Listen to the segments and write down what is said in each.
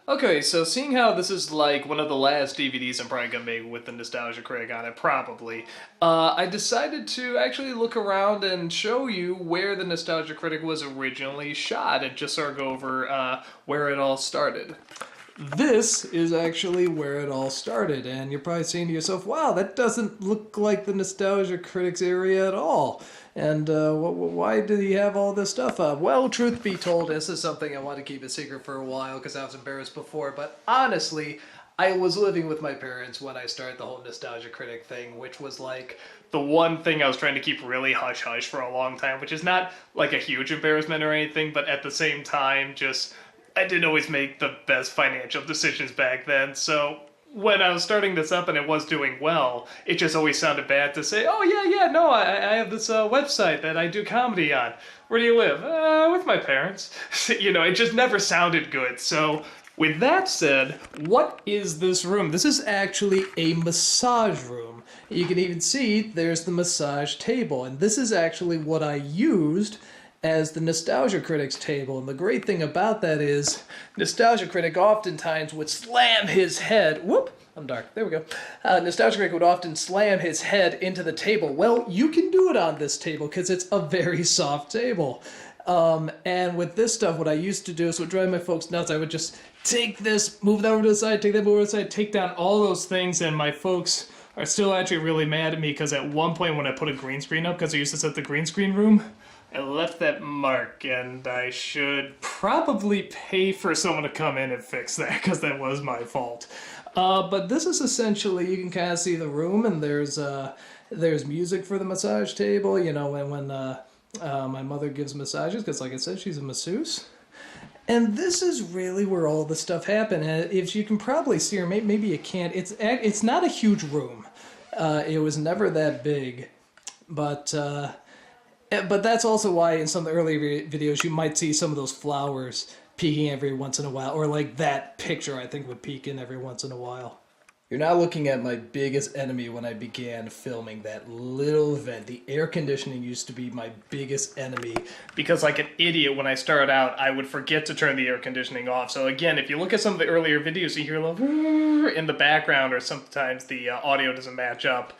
Okay, so seeing how this is like one of the last DVDs I'm probably gonna make with the Nostalgia Critic on it, probably, I decided to actually look around and show you where the Nostalgia Critic was originally shot and just sort of go over where it all started. This is actually where it all started, and you're probably saying to yourself, wow, that doesn't look like the Nostalgia Critics area at all. And why did he have all this stuff up? Well, truth be told, this is something I wanted to keep a secret for a while because I was embarrassed before, but honestly, I was living with my parents when I started the whole Nostalgia Critic thing, which was like the one thing I was trying to keep really hush-hush for a long time, which is not like a huge embarrassment or anything, but at the same time, just I didn't always make the best financial decisions back then, so when I was starting this up and it was doing well, it just always sounded bad to say, oh yeah, no, I have this website that I do comedy on. Where do you live? With my parents. You know, it just never sounded good. So with that said, what is this room? This is actually a massage room. You can even see there's the massage table, and this is actually what I used as the Nostalgia Critic's table. And the great thing about that is Nostalgia Critic oftentimes would slam his head, whoop, I'm dark, there we go. Nostalgia Critic would often slam his head into the table. Well, you can do it on this table because it's a very soft table. And with this stuff, what I used to do is what drive my folks nuts. I would just take this, move that over to the side, take that over to the side, take down all those things, and my folks are still actually really mad at me because at one point when I put a green screen up, because I used to set the green screen room, I left that mark, and I should probably pay for someone to come in and fix that, because that was my fault. But this is essentially, you can kind of see the room, and there's music for the massage table, you know, when my mother gives massages, because like I said, she's a masseuse. And this is really where all the stuff happened. And if you can probably see, or maybe you can't, it's not a huge room. It was never that big, but that's also why in some of the earlier videos you might see some of those flowers peeking every once in a while, or like that picture I think would peek in every once in a while. You're now looking at my biggest enemy when I began filming that little vent. The air conditioning used to be my biggest enemy because like an idiot when I started out I would forget to turn the air conditioning off. So again, if you look at some of the earlier videos you hear a little in the background, or sometimes the audio doesn't match up.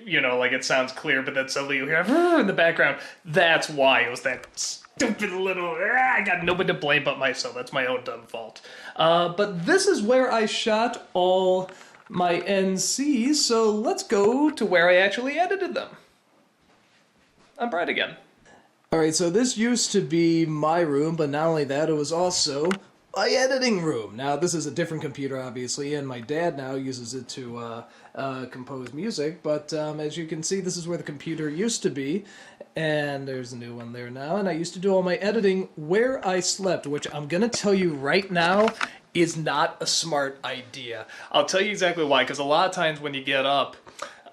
You know, like it sounds clear, but then suddenly you hear in the background. That's why it was that stupid little, I got nobody to blame but myself. That's my own dumb fault. But this is where I shot all my NCs, so let's go to where I actually edited them. I'm Brad again. Alright, so this used to be my room, but not only that, it was also my editing room. Now, this is a different computer, obviously, and my dad now uses it to compose music, but as you can see, this is where the computer used to be, and there's a new one there now, and I used to do all my editing where I slept, which I'm gonna tell you right now is not a smart idea. I'll tell you exactly why, because a lot of times when you get up,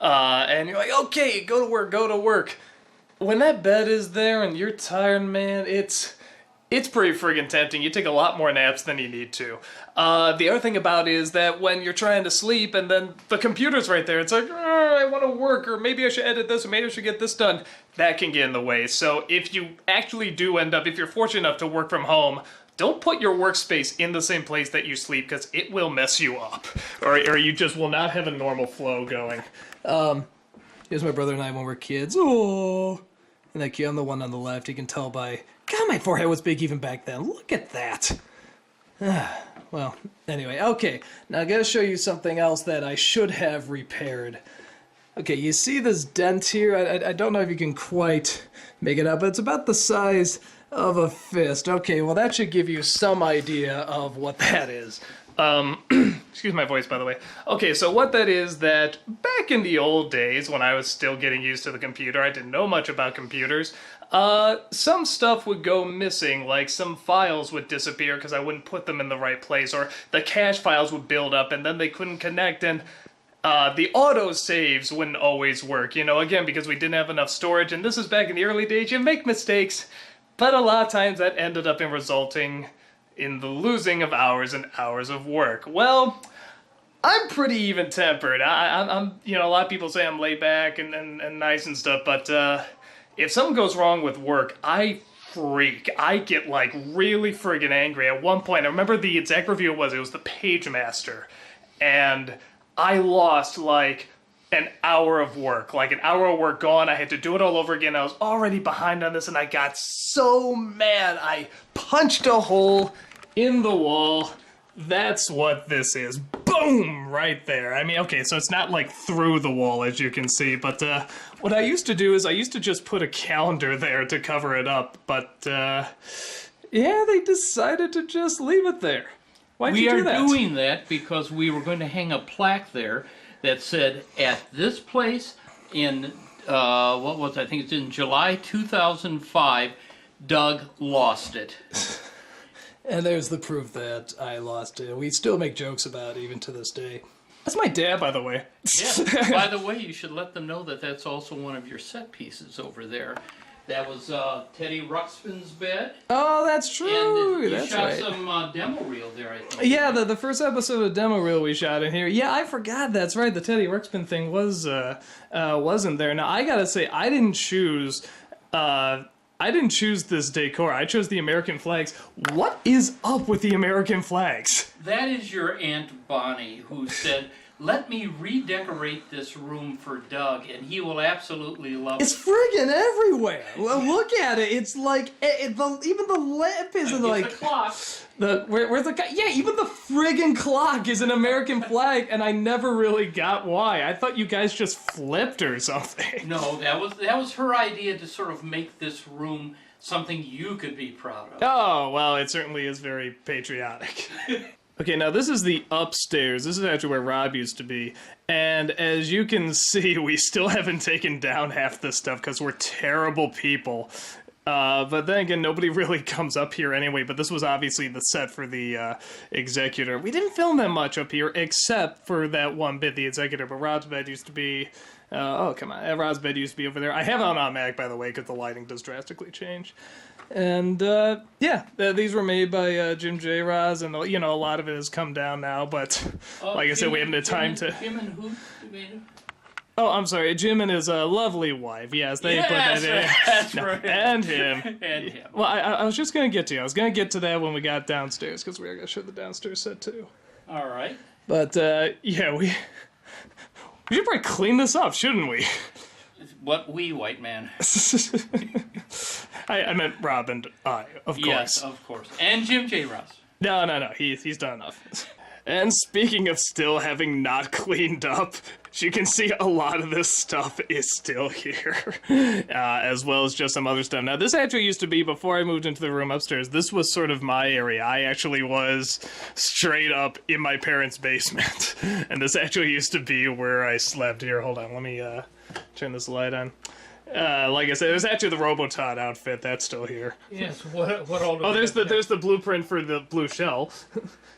and you're like, okay, go to work, when that bed is there and you're tired, man, it's pretty friggin' tempting. You take a lot more naps than you need to. The other thing about it is that when you're trying to sleep and then the computer's right there, it's like, I want to work, or maybe I should edit this, or maybe I should get this done. That can get in the way. So if you actually do end up, if you're fortunate enough to work from home, don't put your workspace in the same place that you sleep, because it will mess you up. Or you just will not have a normal flow going. Here's my brother and I when we're kids. Oh, and that kid, I'm the one on the left. You can tell by, God, my forehead was big even back then. Look at that. Well, anyway, okay. Now I gotta show you something else that I should have repaired. Okay, you see this dent here? I don't know if you can quite make it out, but it's about the size of a fist. Okay, well that should give you some idea of what that is. Excuse my voice, by the way. Okay, so what that is, that back in the old days when I was still getting used to the computer, I didn't know much about computers, some stuff would go missing, like some files would disappear because I wouldn't put them in the right place, or the cache files would build up and then they couldn't connect, and the auto saves wouldn't always work, you know, again, because we didn't have enough storage, and this is back in the early days, you make mistakes, but a lot of times that ended up in resulting in the losing of hours and hours of work. Well, I'm pretty even-tempered. I'm, you know, a lot of people say I'm laid back and nice and stuff, but if something goes wrong with work, I freak. I get like really friggin' angry. At one point, I remember the exact review it was the Page Master, and I lost like an hour of work. Like an hour of work gone. I had to do it all over again. I was already behind on this, and I got so mad. I punched a hole in the wall. That's what this is. Boom! Right there. I mean, okay, so it's not like through the wall, as you can see, but what I used to do is I used to just put a calendar there to cover it up, but yeah, they decided to just leave it there. Why'd you do that? We are doing that because we were going to hang a plaque there that said, at this place in, I think it's in July 2005, Doug lost it. And there's the proof that I lost it. We still make jokes about it even to this day. That's my dad, by the way. Yeah. By the way, you should let them know that that's also one of your set pieces over there. That was Teddy Ruxpin's bed. Oh, that's true. And you that's shot right. some demo reel there, I think. Yeah, the first episode of demo reel we shot in here. Yeah, I forgot. That's right. The Teddy Ruxpin thing wasn't there. Now I gotta say, I didn't choose this decor. I chose the American flags. What is up with the American flags? That is your Aunt Bonnie, who said, let me redecorate this room for Doug, and he will absolutely love it. It's friggin' everywhere. Well, look at it. It's like, even the lamp is like... the clock. Where's the... Yeah, even the friggin' clock is an American flag, and I never really got why. I thought you guys just flipped or something. No, that was her idea to sort of make this room something you could be proud of. Oh, well, it certainly is very patriotic. Okay, now this is the upstairs. This is actually where Rob used to be. And as you can see, we still haven't taken down half this stuff because we're terrible people. But then again, nobody really comes up here anyway, but this was obviously the set for the Executor. We didn't film that much up here, except for that one bit, the Executor, but Rob's bed used to be... oh, come on. Rob's bed used to be over there. I have it on automatic, by the way, because the lighting does drastically change. And, yeah, these were made by Jim J. Roz, and, you know, a lot of it has come down now, but like I said, we haven't had time to... Jim and who made it? Oh, I'm sorry, Jim and his lovely wife. Yes, they put that in. That's right. And him. And him. Well, I was just going to get to you. I was going to get to that when we got downstairs, because we were going to show the downstairs set, too. All right. But, yeah, we should probably clean this up, shouldn't we? What we, white man? I meant Rob and I, of course. Yes, of course. And Jim J. Ross. No. He's done enough. And speaking of still having not cleaned up, as you can see, a lot of this stuff is still here, as well as just some other stuff. Now, this actually used to be, before I moved into the room upstairs, this was sort of my area. I actually was straight up in my parents' basement, and this actually used to be where I slept. Here, hold on, let me turn this light on. Like I said, there's actually the Robotot outfit. That's still here. Yes, what all... Oh, there's the blueprint for the blue shell.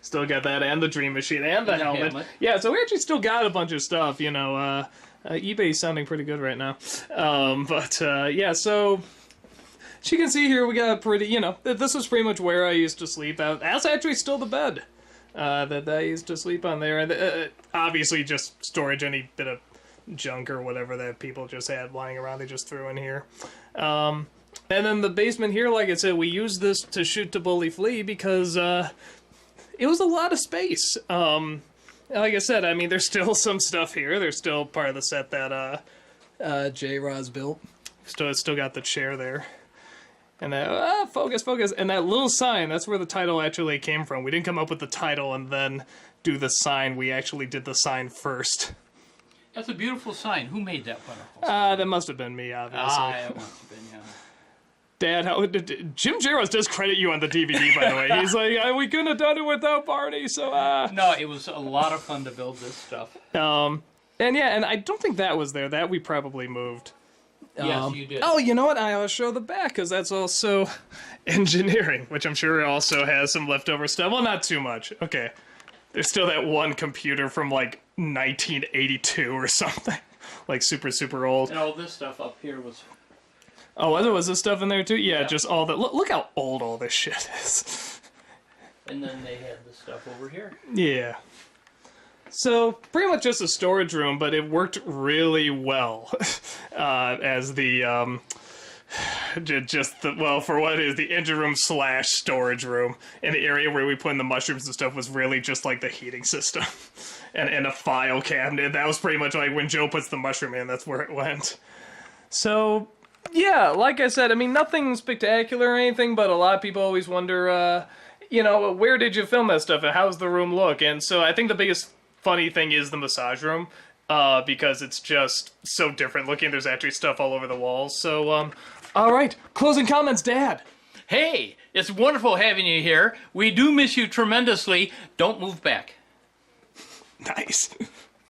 Still got that, and the Dream Machine, and the helmet. Yeah, so we actually still got a bunch of stuff, you know. eBay's sounding pretty good right now. Yeah, so... As you can see here, we got pretty, you know, this was pretty much where I used to sleep. That's actually still the bed that I used to sleep on there. And obviously just storage, any bit of junk or whatever that people just had lying around, they just threw in here. And then the basement here, like I said, we used this to shoot to Bully Flea because it was a lot of space. Like I said, I mean, there's still some stuff here. There's still part of the set that J. Roz built. Still got the chair there. And that, focus. And that little sign, that's where the title actually came from. We didn't come up with the title and then do the sign. We actually did the sign first. That's a beautiful sign. Who made that wonderful sign? That must have been me, obviously. It must have been, yeah. Dad, Jim Jaros does credit you on the DVD, by the way. He's like, we couldn't have done it without Barney, so, No, it was a lot of fun to build this stuff. And yeah, and I don't think that was there. That we probably moved. Yes, you did. Oh, you know what? I'll show the back, because that's also engineering, which I'm sure also has some leftover stuff. Well, not too much. Okay. There's still that one computer from, like, 1982 or something. Like, super old. And all this stuff up here was... Oh, was this stuff in there, too? Yeah, just all the... Look how old all this shit is. And then they had the stuff over here. Yeah. So, pretty much just a storage room, but it worked really well as the, for what it is, the engine room / storage room. And the area where we put in the mushrooms and stuff was really just like the heating system. and a file cabinet. That was pretty much like when Joe puts the mushroom in, that's where it went. So, yeah, like I said, I mean, nothing spectacular or anything, but a lot of people always wonder, where did you film that stuff and how's the room look? And so I think the biggest funny thing is the massage room, because it's just so different looking. There's actually stuff all over the walls. So, all right, closing comments, Dad. Hey, it's wonderful having you here. We do miss you tremendously. Don't move back. Nice.